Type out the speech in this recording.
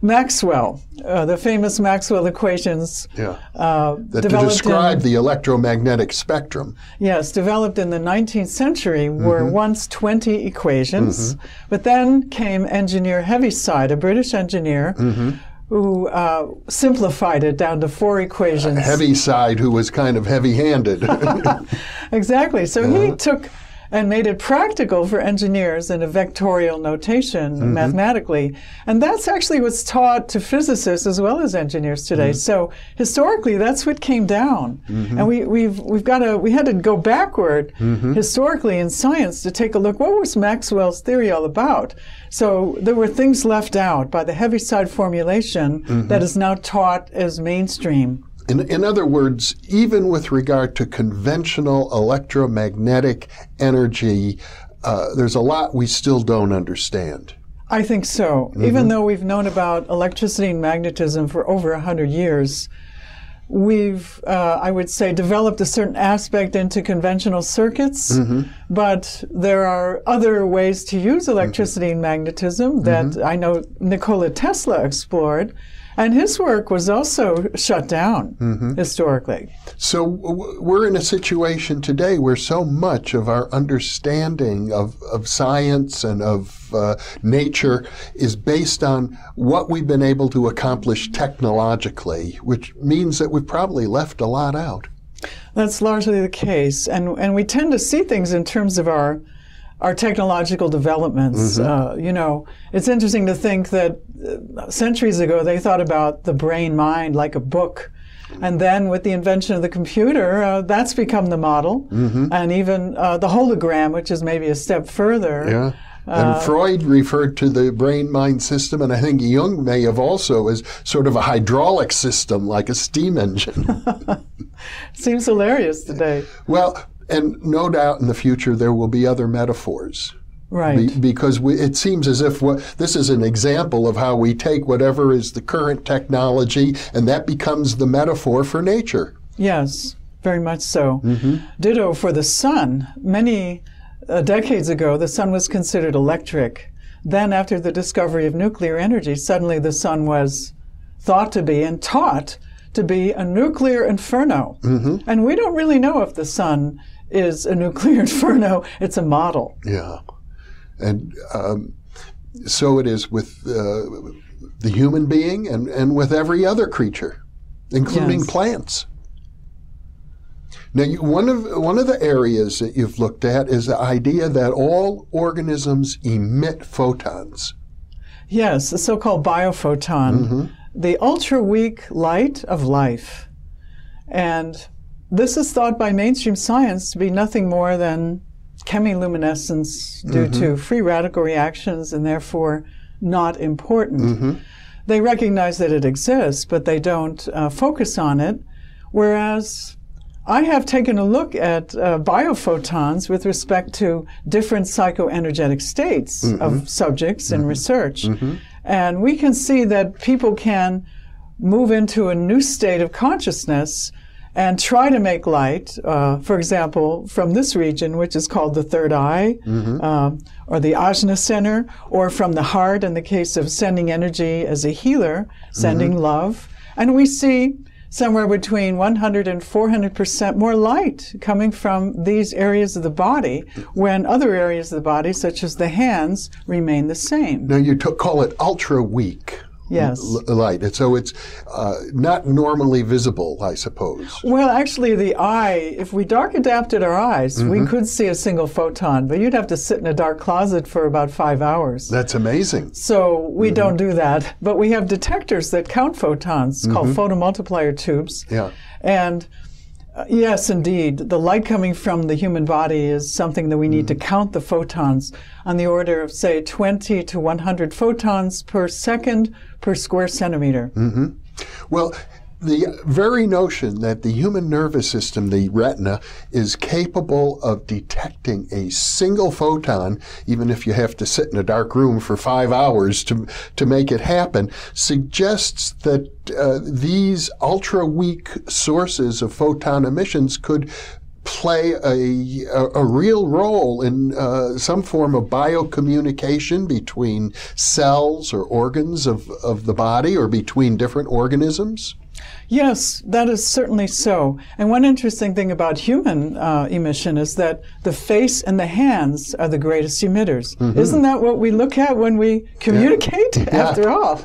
Maxwell, the famous Maxwell equations. Yeah. That to describe the electromagnetic spectrum. Yes, developed in the 19th century were once 20 equations, but then came engineer Heaviside, a British engineer, who simplified it down to 4 equations. Heaviside, who was kind of heavy-handed. Exactly. So he took and made it practical for engineers in a vectorial notation mathematically. And that's actually what's taught to physicists as well as engineers today. So historically, that's what came down. And we had to go backward historically in science to take a look, what was Maxwell's theory all about? So there were things left out by the Heaviside formulation that is now taught as mainstream. In other words, even with regard to conventional electromagnetic energy, there's a lot we still don't understand. I think so. Even though we've known about electricity and magnetism for over 100 years, we've, I would say, developed a certain aspect into conventional circuits, but there are other ways to use electricity and magnetism that I know Nikola Tesla explored. And his work was also shut down historically. So we're in a situation today where so much of our understanding of science and of nature is based on what we've been able to accomplish technologically, which means that we've probably left a lot out. That's largely the case. And we tend to see things in terms of our technological developments. You know, it's interesting to think that centuries ago they thought about the brain-mind like a book. And then with the invention of the computer, that's become the model. And even the hologram, which is maybe a step further. Yeah. And Freud referred to the brain-mind system, and I think Jung may have also as sort of a hydraulic system, like a steam engine. Seems hilarious today. Well, and no doubt in the future there will be other metaphors. Right. Because it seems as if this is an example of how we take whatever is the current technology and that becomes the metaphor for nature. Yes, very much so. Ditto for the sun. Many decades ago, the sun was considered electric. Then after the discovery of nuclear energy, suddenly the sun was thought to be and taught to be a nuclear inferno. And we don't really know if the sun is a nuclear inferno. It's a model. Yeah. And so it is with the human being and with every other creature, including plants. Now, one of the areas that you've looked at is the idea that all organisms emit photons. Yes, the so-called biophoton, the ultra-weak light of life. And this is thought by mainstream science to be nothing more than chemiluminescence due to free radical reactions and therefore not important. They recognize that it exists, but they don't focus on it, whereas I have taken a look at biophotons with respect to different psychoenergetic states of subjects in research. And we can see that people can move into a new state of consciousness and try to make light, for example, from this region, which is called the third eye, or the ajna center, or from the heart in the case of sending energy as a healer, sending love. And we see somewhere between 100 and 400% more light coming from these areas of the body, when other areas of the body, such as the hands, remain the same. Now you call it ultra-weak. Yes. Light. And so it's not normally visible, I suppose. Well, actually, the eye, if we dark adapted our eyes, we could see a single photon, but you'd have to sit in a dark closet for about 5 hours. That's amazing. So we don't do that. But we have detectors that count photons called photomultiplier tubes. Yeah. And yes, indeed, the light coming from the human body is something that we need to count the photons on the order of, say, 20 to 100 photons per second per square centimeter. Well, the very notion that the human nervous system, the retina, is capable of detecting a single photon, even if you have to sit in a dark room for 5 hours to make it happen, suggests that these ultra-weak sources of photon emissions could play a real role in some form of biocommunication between cells or organs of the body or between different organisms? Yes, that is certainly so. And one interesting thing about human emission is that the face and the hands are the greatest emitters. Isn't that what we look at when we communicate, after all?